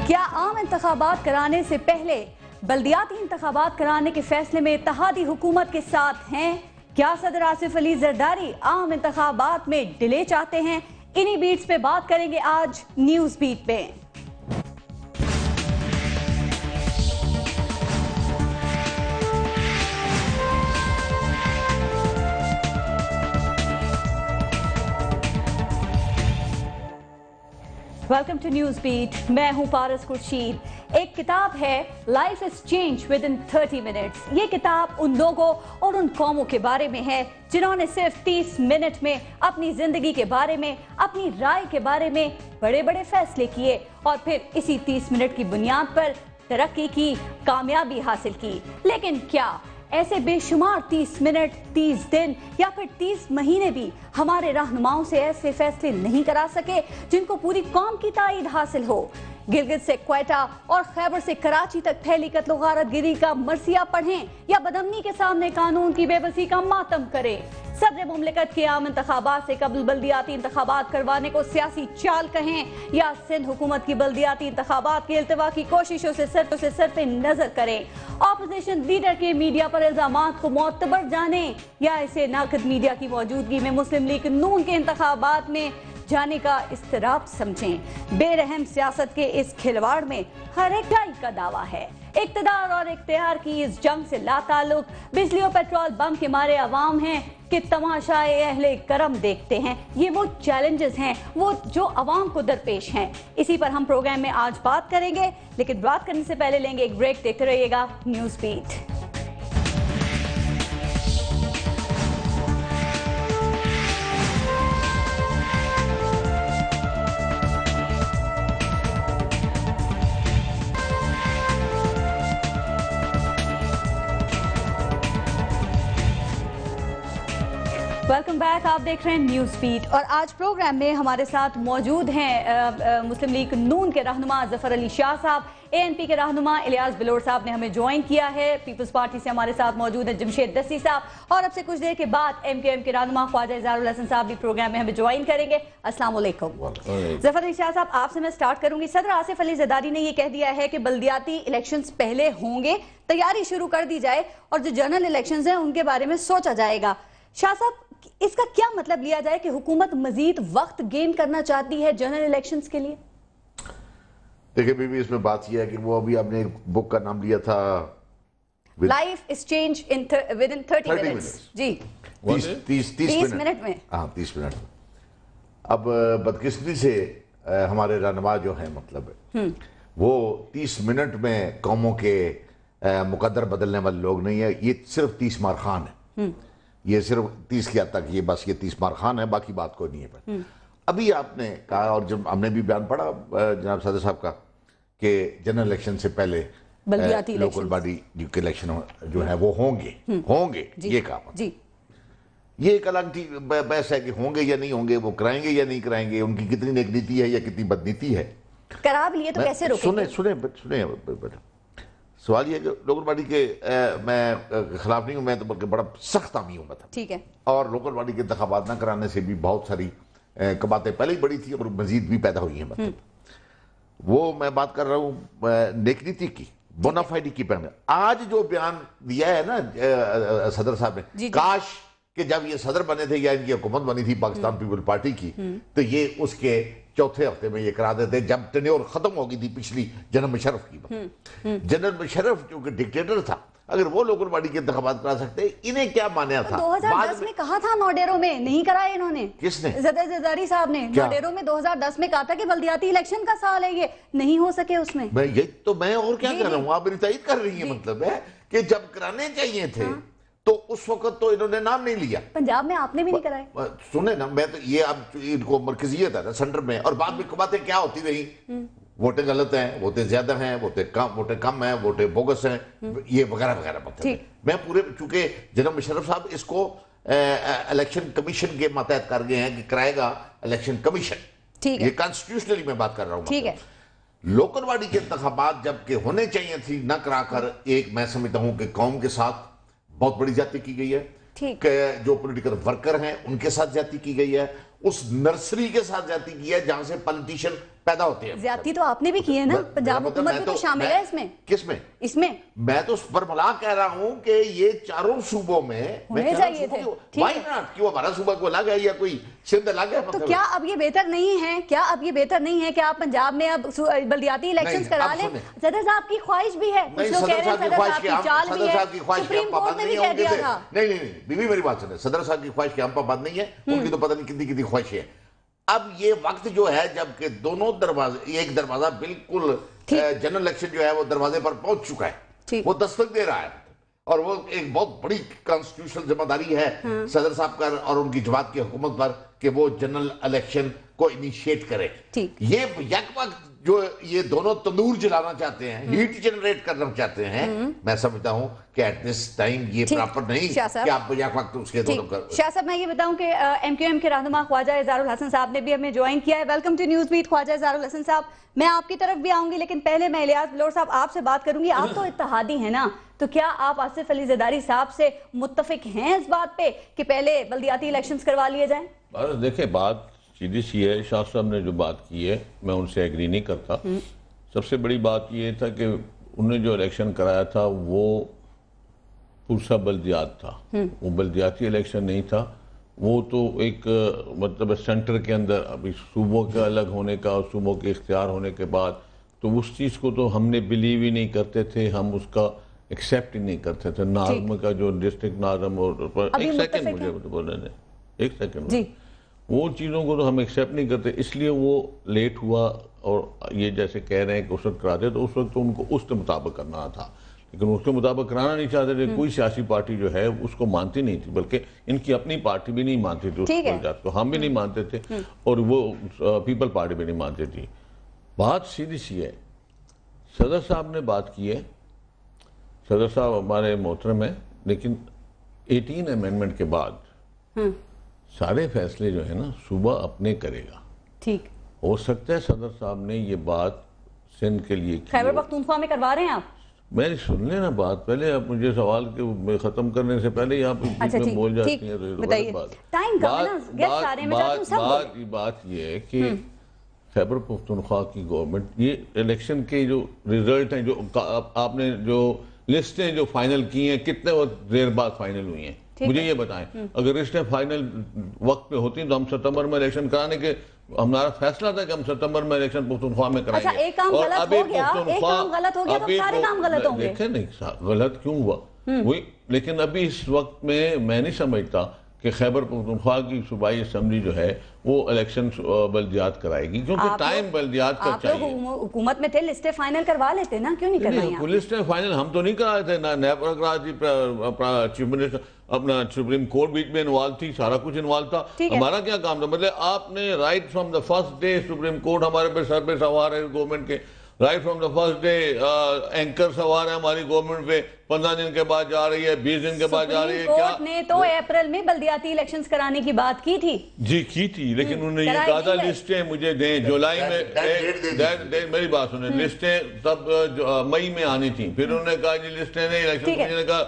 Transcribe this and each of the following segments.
کیا عام انتخابات کرانے سے پہلے بلدیاتی انتخابات کرانے کے فیصلے میں اتحادی حکومت کے ساتھ ہیں؟ کیا صدر آصف علی زرداری عام انتخابات میں ڈیلے چاہتے ہیں؟ انہی بیٹس پہ بات کریں گے آج نیوز بیٹ پہ۔ ویلکم ٹو نیوز بیٹ، میں ہوں پارس خورشید۔ ایک کتاب ہے life is change within 30 minutes. یہ کتاب ان لوگوں اور ان قوموں کے بارے میں ہے جنہوں نے صرف 30 منٹ میں اپنی زندگی کے بارے میں، اپنی رائے کے بارے میں بڑے بڑے فیصلے کیے اور پھر اسی 30 منٹ کی بنیاد پر ترقی کی، کامیابی حاصل کی۔ لیکن کیا ایسے بے شمار 30 منٹ، 30 دن یا پھر 30 مہینے بھی ہمارے رہنماؤں سے ایسے فیصلے نہیں کرا سکے جن کو پوری قوم کی تائید حاصل ہو؟ گلگت سے کوئٹہ اور خیبر سے کراچی تک پھیلی قتل و غارت گری کا مرثیہ پڑھیں یا بدامنی کے سامنے قانون کی بے بسی کا ماتم کریں؟ صدر مملکت کے عام انتخابات سے قبل بلدیاتی انتخابات کروانے کو سیاسی چال کہیں یا سندھ حکومت کی بلدیاتی انتخابات کے التوا کی کوششوں سے سر پہ نظر کریں؟ اپوزیشن لیڈر کے میڈیا پر الزامات کو معتبر جانیں یا اسے ناقد میڈیا کی موجودگی میں مسلم لیگ نون کے انتخابات میں جانے کا اضطراب سمجھیں؟ بے رحم سیاست کے اس کھلواڑ میں ہر ایک ڈائی کا دعویٰ ہے۔ اقتدار اور اختیار کی اس جنگ سے لا تعلق بجلی اور پیٹرول بم کے مارے عوام ہیں کہ تماشائے اہل کرم دیکھتے ہیں۔ یہ وہ چیلنجز ہیں وہ جو عوام کو درپیش ہیں۔ اسی پر ہم پروگرام میں آج بات کریں گے، لیکن بات کرنے سے پہلے لیں گے ایک بریک۔ دیکھتے رہیے گا نیوز بیٹ۔ ویلکم بیک، آپ دیکھ رہے ہیں نیوز بیٹ اور آج پروگرام میں ہمارے ساتھ موجود ہیں مسلم لیگ نون کے رہنما ظفر علی شاہ صاحب، اے این پی کے رہنما الیاس بلوچ صاحب نے ہمیں جوائن کیا ہے، پیپلز پارٹی سے ہمارے ساتھ موجود ہیں جمشید دسی صاحب، اور اب سے کچھ دیر کے بعد ایم کیو ایم کے رہنما خواجہ اظہار الحسن صاحب بھی پروگرام میں ہمیں جوائن کریں گے۔ السلام علیکم۔ ظفر علی شاہ صاحب، آپ سے میں سٹارٹ کروں گی۔ صدر آصف علی زرداری نے یہ کہہ دیا ہے کہ بلدیاتی الیکشنز پہلے ہوں گے، تیاری شروع کر دی جائے اور جو جنرل الیکشنز ہیں ان کے بارے میں سوچا جائے گا۔ شاہ صاحب، اس کا کیا مطلب لیا جائے کہ حکومت مزید وقت گین کرنا چاہتی ہے جنرل الیکشنز کے لیے؟ دیکھیں بی بی، اس میں بات یہ ہے کہ وہ ابھی آپ نے ایک بک کا نام لیا تھا life is change within 30 minutes. جی، 30 منٹ میں۔ ہاں، 30 منٹ میں۔ اب بدقسمتی سے ہمارے رہنما جو ہیں مطلب وہ 30 منٹ میں قوموں کے مقدر بدلنے والے لوگ نہیں ہیں۔ یہ صرف 30 مار خان ہے، یہ صرف 30 کی حد تک یہ بس یہ 30 مار خان ہے، باقی بات کوئی نہیں ہے۔ ابھی آپ نے کہا اور جب ہم نے بھی بیان پڑھا جناب صدر صاحب کا کہ جنرل الیکشن سے پہلے لوکل باڈی کے الیکشن جو ہے وہ ہوں گے، یہ کہا۔ یہ ایک الگ بحث ہے کہ ہوں گے یا نہیں ہوں گے، وہ کرائیں گے یا نہیں کرائیں گے، ان کی کتنی نیک نیتی ہے یا کتنی بدنیتی ہے۔ کرا بھی لیے تو کیسے روکیں گے؟ سنیں بیٹا، سوال یہ ہے کہ لوکل باڈی کے میں خلاف نہیں ہوں، میں تو بلکہ بڑا سخت حامی ہوں مطلب، ٹھیک ہے، اور لوکل باڈی کے انتخابات نہ کرانے سے بھی بہت ساری باتیں پہلے ہی بڑی تھی اور مزید بھی پیدا ہوئی ہیں مطلب۔ وہ میں بات کر رہا ہوں نیک نیتی کی، بونافائیڈی کی پہلے۔ آج جو بیان دیا ہے نا صدر صاحب نے، کاش کہ جب یہ صدر بنے تھے یا ان کی حکومت بنی تھی پاکستان پیپل پارٹی کی تو یہ اس کے چوتھے ہفتے میں یہ کرا دیتے جب ٹینیور ختم ہو گئی تھی پچھلی جنرل مشرف کی۔ جنرل مشرف جو کہ ڈکٹیٹر تھا، اگر وہ لوکل باڈی کے انتخابات کرا سکتے انہیں کیا مانیا تھا؟ 2010 میں کہا تھا نوڈیرو میں، نہیں کرائے انہوں نے۔ کس نے؟ صدر زرداری صاحب نے نوڈیرو میں 2010 میں کہا تھا کہ بلدیاتی الیکشن کا سال ہے، یہ نہیں ہو سکے اس میں۔ یہ تو میں اور کیا کر رہا ہوں، آپ میری تائید کر رہی ہیں، مطلب ہے کہ جب کرانے چاہیے تھے تو اس وقت تو انہوں نے نام نہیں لیا۔ پنجاب میں آپ نے بھی نہیں کرائے؟ سنیں نا، میں تو یہ اب ان کو مرکزیت ہے نا سینٹر میں، اور بعد میں باتیں کیا ہوتی رہی، ووٹیں غلط ہیں، ووٹیں زیادہ ہیں، ووٹیں کم ہیں، ووٹیں بوگس ہیں، یہ وغیرہ وغیرہ مطلب۔ میں پورے چونکہ جناب مشرف صاحب اس کو الیکشن کمیشن کے ماتحت کر گئے ہیں کہ کرائے گا الیکشن کمیشن، یہ کانسٹیٹیوشنلی میں بات کر رہا ہوں۔ لوکل باڈی کے انتخابات جب کہ ہونے چاہیے تھی نہ کرا کر، ایک میں سمجھتا ہوں کہ قوم کے ساتھ بہت بڑی زیادتی کی گئی ہے، کہ جو پولیٹیکل ورکر ہیں ان کے ساتھ زیادتی کی گئی ہے، اس نرسری کے ساتھ زیادتی کی ہے جہاں سے پالیٹیشن پیدا ہوتے ہیں. زیادتی تو آپ نے بھی کی ہے نا, پنجاب حکومت بھی تو شامل ہے اس میں. کس میں؟ اس میں میں تو برملا کہہ رہا ہوں کہ یہ چاروں صوبوں میں ہونے چاہیے تھے. وائی ناٹ, کیوں ہمارا صوبہ کو الگ ہے یا کوئی سندھ الگ ہے؟ تو کیا اب یہ بہتر نہیں ہے, کیا اب یہ بہتر نہیں ہے کہ آپ پنجاب میں اب بلدیاتی الیکشنز کرا لیں؟ صدر صاحب کی خواہش بھی ہے, کچھ لوگ کہہ رہے ہیں صدر صاحب کی چال بھی ہے, سپریم کورٹ نے بھی کہہ دیا تھا. نہیں بیوی میری بات سنیں, صدر صاحب کی خواہش کے ہم پابند نہیں ہے, ان کی تو پتہ نہیں کتنی خواہش ہے. اب یہ وقت جو ہے جب کہ دونوں دروازے, ایک دروازہ بالکل جنرل الیکشن جو ہے وہ دروازے پر پہنچ چکا ہے, وہ دستک دے رہا ہے, اور وہ ایک بہت بڑی کانسٹیٹیوشنل ذمہ داری ہے صدر صاحب کا اور ان کی جماعت کی حکومت پر کہ وہ جنرل الیکشن کو انیشیٹ کرے. یہ یک وقت جو یہ دونوں تندور جلانا چاہتے ہیں, ہیٹ جنریٹ کرنا چاہتے ہیں, میں سمجھتا ہوں کہ ایٹ دس ٹائم یہ پراپر نہیں کہ آپ یک وقت اس کے دونوں کر. شاہ صاحب میں یہ بتاؤں کہ ایم کیو ایم کے رہنما خواجہ اظہار الحسن صاحب نے بھی ہمیں جوائن کیا ہے. ویلکم ٹو نیوز بیٹ خواجہ اظہار الحسن صاحب. میں آپ کی طرف بھی آؤں گی, لیکن پہلے میں الیاس بلور صاحب آپ سے بات کروں گی. آپ تو اتحادی ہیں نا, تو کیا آپ آصف علی زرداری صاحب سے متفق ہیں اس بات پہ کہ پہلے بلدیاتی الیکشنز کروا لیے جائیں؟ دیکھیں بات سیدھی سی ہے, شاہ صاحب نے جو بات کی ہے میں ان سے ایگری نہیں کرتا. سب سے بڑی بات یہ تھا کہ انہوں نے جو الیکشن کرایا تھا وہ پرسا بلدیات تھا, وہ بلدیاتی الیکشن نہیں تھا. وہ تو ایک مطلب سینٹر کے اندر ابھی صوبوں کے الگ ہونے کا اور صوبوں کے اختیار ہونے کے بعد تو اس چیز کو تو ہم نے بلیو ہی نہیں کرتے تھے, ہم اس کا ایکسیپٹ ہی نہیں کرتے تھے. ناظم کا جو ڈسٹرکٹ ناظم, اور ایک سیکنڈ مجھے بولنے دیں, ایک سیکنڈ, وہ چیزوں کو تو ہم ایکسیپٹ نہیں کرتے, اس لیے وہ لیٹ ہوا. اور یہ جیسے کہہ رہے ہیں کہ اس وقت کراتے تو اس وقت تو ان کو اس کے مطابق کرنا تھا, لیکن اس کے مطابق کرانا نہیں چاہتے تھے. کوئی سیاسی پارٹی جو ہے اس کو مانتی نہیں تھی, بلکہ ان کی اپنی پارٹی بھی نہیں مانتی تھی اس بلدیات کو, ہم بھی نہیں مانتے تھے اور وہ پیپل پارٹی بھی نہیں مانتی تھی. بات سیدھی سی ہے, صدر صاحب نے بات کی ہے, صدر صاحب ہمارے محترم ہیں, لیکن 18 امینڈمنٹ کے بعد سارے فیصلے جو ہیں نا صوبہ اپنے کرے گا. ٹھیک ہو سکتا ہے صدر صاحب نے یہ بات سندھ کے لیے کی. خیبر پختونخوا میں کروا رہے ہیں آپ؟ میں نے سن لینا بات, پہلے آپ مجھے سوال کے ختم کرنے سے پہلے آپ بیچ میں بول جاتی ہیں تو یہ بات یہ ہے کہ خیبر پختونخوا کی گورنمنٹ یہ الیکشن کے جو ریزلٹ ہیں, جو آپ نے جو لسٹیں جو فائنل کی ہیں, کتنے دیر بعد فائنل ہوئی ہیں مجھے یہ بتائیں. اگر لسٹیں فائنل وقت پہ ہوتی تو ہم ستمبر میں الیکشن کرانے کے, ہمارا فیصلہ تھا کہ ہم ستمبر میں الیکشن پختونخوا میں کرائیں گے. اور ابھی پختونخوا دیکھیں نہیں غلط کیوں ہوا وہی, لیکن ابھی اس وقت میں نہیں سمجھتا کہ خیبر پختونخوا کی صوبائی اسمبلی جو ہے وہ الیکشن بلدیات کرائے گی, کیونکہ ٹائم بلدیات کا چاہیے. آپ لوگ حکومت میں تھے, لسٹیں فائنل کروا لیتے نا, کیوں نہیں کروائی؟ لسٹیں فائنل ہم تو نہیں کرائے تھے, نیب اگروال جی چیف منسٹر اپنا سپریم کورٹ بیچ میں انوالو تھی, سارا کچھ انوالو تھا. ہمارا کیا کام تھا, مطلب آپ نے right from the first day supreme court ہمارے پہ سر پہ سوار ہے گورنمنٹ کے, right from the first day anchor سوار ہے ہماری گورنمنٹ پہ, 15 دن کے بعد جا رہی ہے, 20 دن کے بعد جا رہی ہے. سپریم کورٹ نے تو اپریل میں بلدیاتی الیکشنز کرانے کی بات کی تھی. جی کی تھی, لیکن انہوں نے یہ کہا تھا لسٹیں مجھے دیں جولائی میں. میری بات سنیں, لسٹیں تب مئی میں آنی تھیں, پھر انہوں نے کہا جی لسٹیں نہیں, الیکشن کمیشن نے کہا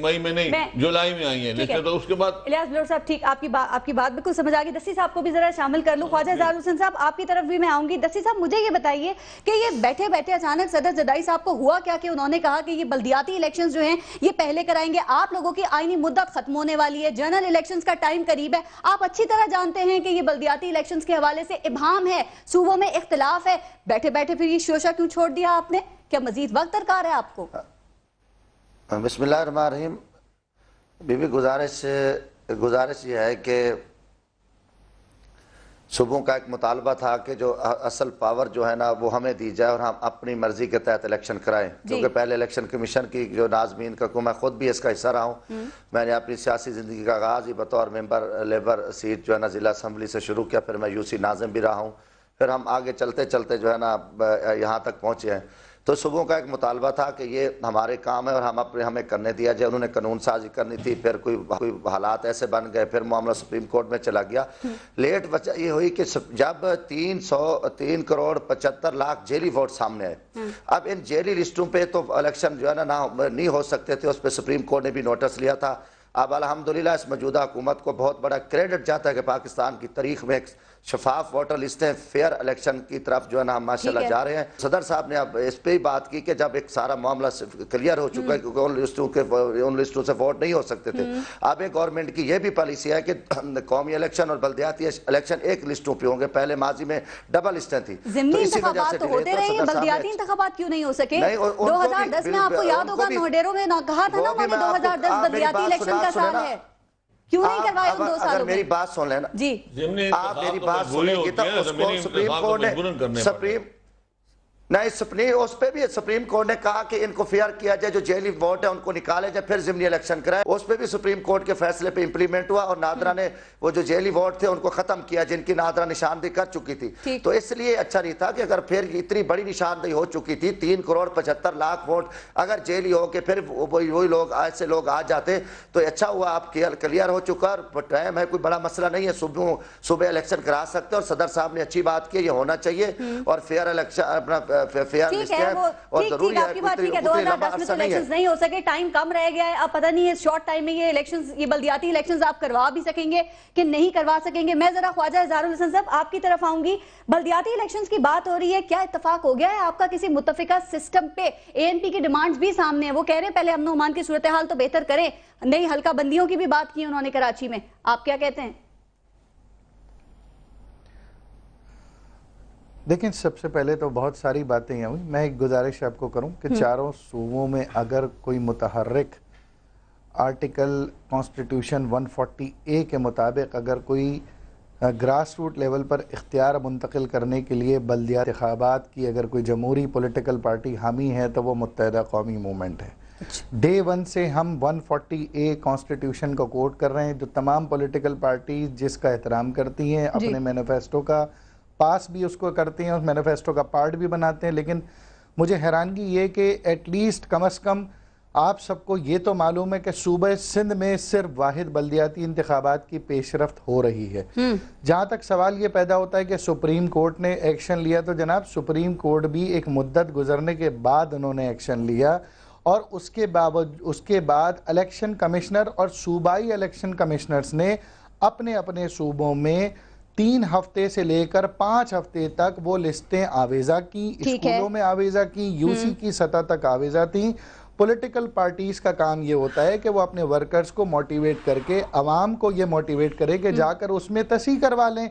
مئی میں نہیں, جولائی میں آئی ہیں لسٹیں. تو اس کے بعد الیاس بلور صاحب ٹھیک, آپ کی بات بالکل سمجھ آ گئی. دستی صاحب کو بھی ذرا شامل کر لوں. خواجہ اظہار الحسن صاحب آپ کی طرف بھی میں آؤں گی. دستی صاحب مجھے یہ بتائیے کہ یہ بیٹھے بیٹھے اچانک صدر زرداری صاحب کو ہوا کیا کہ انہوں نے کہا کہ یہ بلدیاتی الیکشنز جو ہیں یہ پہلے کرائیں گے. آپ لوگوں کی آئینی مدت ختم ہونے والی ہے, جنرل الیکشنز کا ٹائم قریب ہے, آپ اچھی طرح جانتے ہیں کہ یہ بلدیاتی الیکشنز کے حوالے سے ابہام ہے, صوبوں میں اختلاف ہے. بیٹھے بیٹھے پھر یہ شوشہ کیوں چھوڑ دیا آپ نے؟ کیا مزید وقت درکار ہے آپ کو؟ بسم اللہ الرحمن الرحیم. بی بی گزارش یہ ہے کہ صوبوں کا ایک مطالبہ تھا کہ جو اصل پاور جو ہے نا وہ ہمیں دی جائے اور ہم اپنی مرضی کے تحت الیکشن کرائیں, کیونکہ پہلے الیکشن کمیشن کی جو ناظمین کا میں خود بھی اس کا حصہ رہا ہوں. میں نے اپنی سیاسی زندگی کا آغاز ہی بطور ممبر لیبر سیٹ جو ہے نا ضلع اسمبلی سے شروع کیا, پھر میں یو سی ناظم بھی رہا ہوں, پھر ہم آگے چلتے چلتے جو ہے نا یہاں تک پہنچے ہیں. تو صوبوں کا ایک مطالبہ تھا کہ یہ ہمارے کام ہے اور ہمیں کرنے دیا جائے. انہوں نے قانون سازی کرنی تھی, پھر کوئی حالات ایسے بن گئے, پھر معاملہ سپریم کورٹ میں چلا گیا. لیٹ وجہ یہ ہوئی کہ جب 3 کروڑ 75 لاکھ جیلی ووٹ سامنے آئے, اب ان جیلی لسٹوں پہ تو الیکشن جو ہے نا نہیں ہو سکتے تھے, اس پہ سپریم کورٹ نے بھی نوٹس لیا تھا. اب الحمدللہ اس موجودہ حکومت کو بہت بڑا کریڈٹ جاتا ہے کہ پاکستان کی تاریخ میں شفاف ووٹر لسٹیں، فیئر الیکشن کی طرف جو ہے نا ہم ماشاءاللہ جا رہے ہیں۔ صدر صاحب نے اب اس پہ ہی بات کی کہ جب ایک سارا معاملہ کلیئر ہو چکا ہے کیونکہ ان لسٹوں سے ووٹ نہیں ہو سکتے تھے، اب ایک گورنمنٹ کی یہ بھی پالیسی ہے کہ قومی الیکشن اور بلدیاتی الیکشن ایک لسٹوں پہ ہوں گے، پہلے ماضی میں ڈبل لسٹیں تھی۔ ضمنی انتخابات تو ہوتے رہے ہیں، بلدیاتی انتخابات کیوں نہیں ہو سکے؟ 2010 میں آپ کو یاد ہوگا نوڈیروں میں کہا تھا نا انہوں نے 2010 بلدیاتی الیکشن کا سال ہے، کیوں نہیں کروائے ان 2 سالوں میں؟ اگر میری بات سن لینا جی، آپ میری بات سنیں گی تو اس کو سپریم کورٹ نے نہیں اس پہ بھی سپریم کورٹ نے کہا کہ ان کو فیئر کیا جائے، جو جیلی ووٹ ہے ان کو نکالے جائے، پھر ضمنی الیکشن کرائے۔ اس پہ بھی سپریم کورٹ کے فیصلے پہ امپلیمنٹ ہوا اور نادرا نے وہ جو جیلی ووٹ تھے ان کو ختم کیا جن کی نادرا نشاندہی کر چکی تھی۔ تو اس لیے اچھا نہیں تھا کہ اگر پھر اتنی بڑی نشاندہی ہو چکی تھی 3.75 کروڑ ووٹ اگر جیلی ہو کے پھر وہی لوگ ایسے لوگ آ جاتے تو اچھا ہوا آپ کلیئر ہو چکا اور ٹائم ہے، کوئی بڑا مسئلہ نہیں ہے، صبح الیکشن کرا سکتے اور صدر صاحب نے اچھی بات کی، یہ ہونا چاہیے اور فیئر الیکشن اپنا فیئر ٹھیک ہے، آپ کی بات ٹھیک ہے۔ 2010 میں تو الیکشنز نہیں ہو سکے، ٹائم کم رہ گیا ہے، اب پتہ نہیں ہے شارٹ ٹائم میں یہ الیکشنز، یہ بلدیاتی الیکشنز آپ کروا بھی سکیں گے کہ نہیں کروا سکیں گے۔ میں ذرا خواجہ اظہار الحسن صاحب آپ کی طرف آؤں گی، بلدیاتی الیکشنز کی بات ہو رہی ہے، کیا اتفاق ہو گیا ہے آپ کا کسی متفقہ سسٹم پہ؟ ANP کی ڈیمانڈز بھی سامنے ہیں، وہ کہہ رہے ہیں پہلے امن و امان کی صورتحال تو بہتر کریں، نئی حلقہ بندیوں کی بھی بات کی انہوں نے کراچی میں، آپ کیا کہتے ہیں؟ دیکھیں سب سے پہلے تو بہت ساری باتیں ہیں ہوئی، میں ایک گزارش آپ کو کروں کہ چاروں صوبوں میں اگر کوئی متحرک آرٹیکل کانسٹیٹیوشن 140A کے مطابق اگر کوئی گراس روٹ لیول پر اختیار منتقل کرنے کے لیے بلدیات انتخابات کی اگر کوئی جمہوری پولیٹیکل پارٹی حامی ہے تو وہ متحدہ قومی موومنٹ ہے۔ ڈے 1 سے ہم 140A کانسٹیٹیوشن کو کوٹ کر رہے ہیں، جو تمام پولیٹیکل پارٹیز جس کا احترام کرتی ہیں، اپنے مینیفیسٹو کا پاس بھی اس کو کرتی ہیں، اس مینیفیسٹو کا پارٹ بھی بناتے ہیں۔ لیکن مجھے حیرانگی یہ کہ ایٹ لیسٹ کم از کم آپ سب کو یہ تو معلوم ہے کہ صوبہ سندھ میں صرف واحد بلدیاتی انتخابات کی پیش رفت ہو رہی ہے۔ جہاں تک سوال یہ پیدا ہوتا ہے کہ سپریم کورٹ نے ایکشن لیا، تو جناب سپریم کورٹ بھی ایک مدت گزرنے کے بعد انہوں نے ایکشن لیا اور اس کے بعد الیکشن کمشنر اور صوبائی الیکشن کمشنرز نے اپنے صوبوں میں 3 ہفتے سے لے کر 5 ہفتے تک وہ لسٹیں آویزہ کی، اسکولوں میں آویزہ کی، UC کی سطح تک آویزہ تھیں۔ پولیٹیکل پارٹیز کا کام یہ ہوتا ہے کہ وہ اپنے ورکرز کو موٹیویٹ کر کے عوام کو یہ موٹیویٹ کرے کہ جا کر اس میں تصحیح کروا لیں۔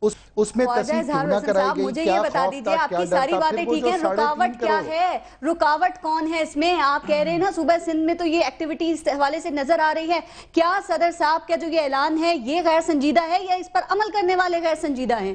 اس میں تصحیح کیوں نہ کرائی گئی؟ مجھے یہ بتا دیجئے، آپ کی ساری باتیں ٹھیک ہیں، رکاوٹ کیا ہے؟ رکاوٹ کون ہے اس میں؟ آپ کہہ رہے ہیں نا صوبہ سندھ میں تو یہ ایکٹیویٹیز حوالے سے نظر آ رہی ہے، کیا صدر صاحب کا جو یہ اعلان ہے یہ غیر سنجیدہ ہے یا اس پر عمل کرنے والے غیر سنجیدہ ہیں؟